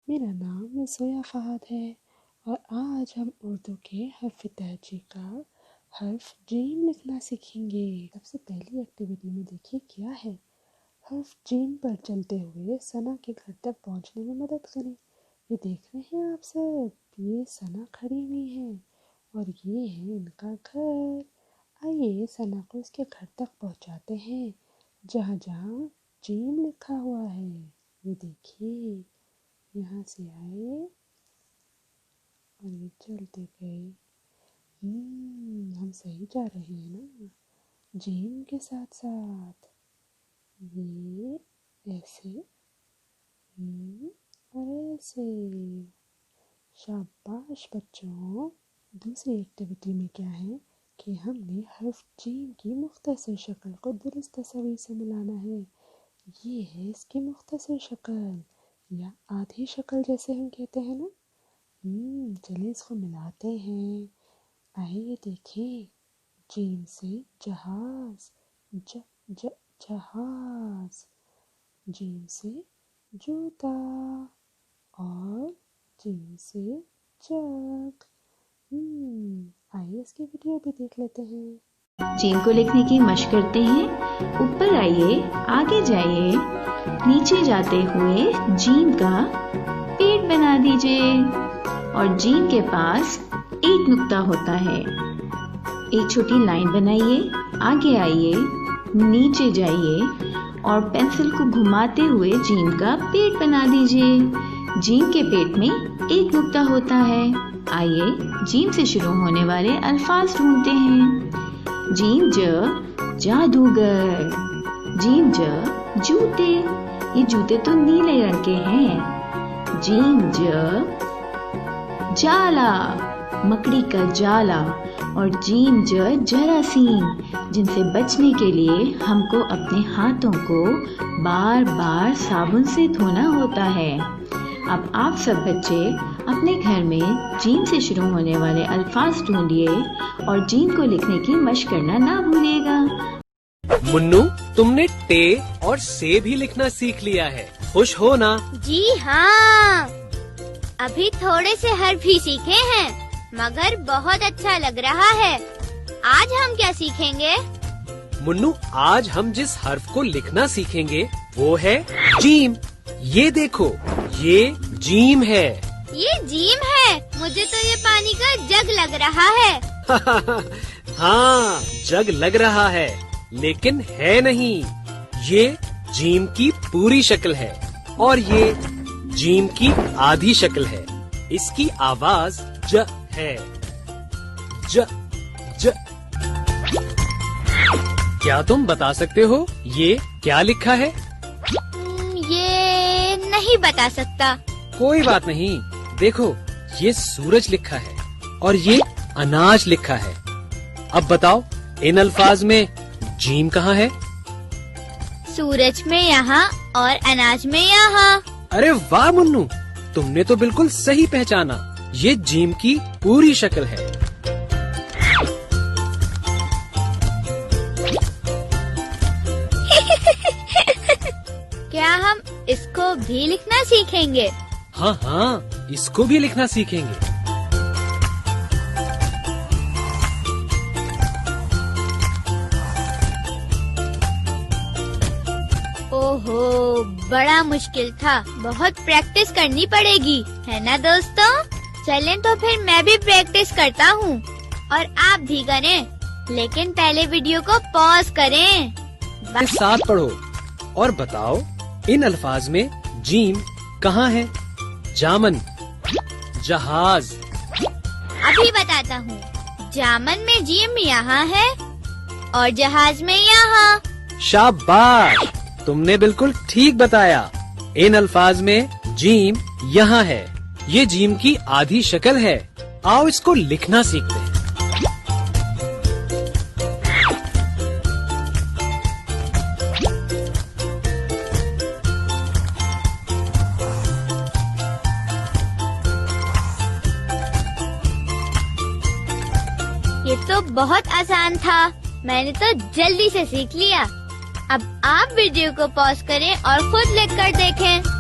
मेरा नाम ज़ोया फ़हाद है और आज हम उर्दू के हर्फ तहजी का हर्फ जीम लिखना सीखेंगे। सबसे पहली एक्टिविटी में देखिए क्या है। हर्फ जीम पर चलते हुए सना के घर तक पहुंचने में मदद करें। ये देख रहे हैं आप सब, ये सना खड़ी हुई है और ये है इनका घर। आइए सना को इसके घर तक पहुंचाते हैं जहाँ जहाँ जीम लिखा हुआ है। ये देखिए, यहाँ से आए और ये चलते गए। हम सही जा रहे हैं ना। जीम के साथ साथ ये ऐसे और ऐसे। शाबाश बच्चों। दूसरी एक्टिविटी में क्या है कि हमने हर्फ जीम की मुख्तसर शक्ल को दुरुस्त तस्वीर से मिलाना है। ये है इसकी मुख्तसर शक्ल या आधी शक्ल जैसे हम कहते हैं ना। चलिए इसको मिलाते हैं। आइए देखें। जीम से जहाज, जहाज। जीम से जूता और जीम से जग। आइए इसकी वीडियो भी देख लेते हैं। जीम को लिखने की मशक करते हैं। ऊपर आइए, आगे जाइए, नीचे जाते हुए जीम का पेट बना दीजिए और जीम के पास एक नुक्ता होता है। एक छोटी लाइन बनाइए, आगे आइए, नीचे जाइए और पेंसिल को घुमाते हुए जीम का पेट बना दीजिए। जीम के पेट में एक नुक्ता होता है। आइए जीम से शुरू होने वाले अल्फाज ढूंढते हैं। जीम ज जादूगर, जीम ज जूते। ये जूते तो नीले रंग के हैं। जीम ज जाला, मकड़ी का जाला। और जीम ज जरासीम, जिनसे बचने के लिए हमको अपने हाथों को बार बार साबुन से धोना होता है। अब आप सब बच्चे अपने घर में जीम से शुरू होने वाले अल्फाज ढूंढिए और जीम को लिखने की मशक करना ना भूलिएगा। मुन्नू, तुमने टे और से भी लिखना सीख लिया है, खुश हो ना? जी हाँ, अभी थोड़े से हर्फ ही सीखे हैं मगर बहुत अच्छा लग रहा है। आज हम क्या सीखेंगे? मुन्नू, आज हम जिस हर्फ को लिखना सीखेंगे वो है जीम। ये देखो, ये जीम है। ये जीम है? मुझे तो ये पानी का जग लग रहा है। हाँ, जग लग रहा है लेकिन है नहीं। ये जीम की पूरी शक्ल है और ये जीम की आधी शक्ल है। इसकी आवाज ज है। ज ज। क्या तुम बता सकते हो ये क्या लिखा है? ये नहीं बता सकता। कोई बात नहीं, देखो ये सूरज लिखा है और ये अनाज लिखा है। अब बताओ इन अल्फाज में जीम कहाँ है? सूरज में यहाँ और अनाज में यहाँ। अरे वाह मुन्नू, तुमने तो बिल्कुल सही पहचाना। ये जीम की पूरी शक्ल है। क्या हम इसको भी लिखना सीखेंगे? हाँ हाँ, इसको भी लिखना सीखेंगे। ओहो, बड़ा मुश्किल था, बहुत प्रैक्टिस करनी पड़ेगी, है ना दोस्तों? चलें तो फिर मैं भी प्रैक्टिस करता हूँ और आप भी करें, लेकिन पहले वीडियो को पॉज करें। साथ पढ़ो और बताओ इन अल्फाज में जीम कहाँ है? जामन, जहाज। अभी बताता हूँ। जामन में जीम यहाँ है और जहाज में यहाँ। शाबाश, तुमने बिल्कुल ठीक बताया। इन अल्फाज में जीम यहाँ है। ये जीम की आधी शक्ल है। आओ इसको लिखना सीखते हैं। ये तो बहुत आसान था, मैंने तो जल्दी से सीख लिया। अब आप वीडियो को पॉज करें और खुद लिख कर देखें।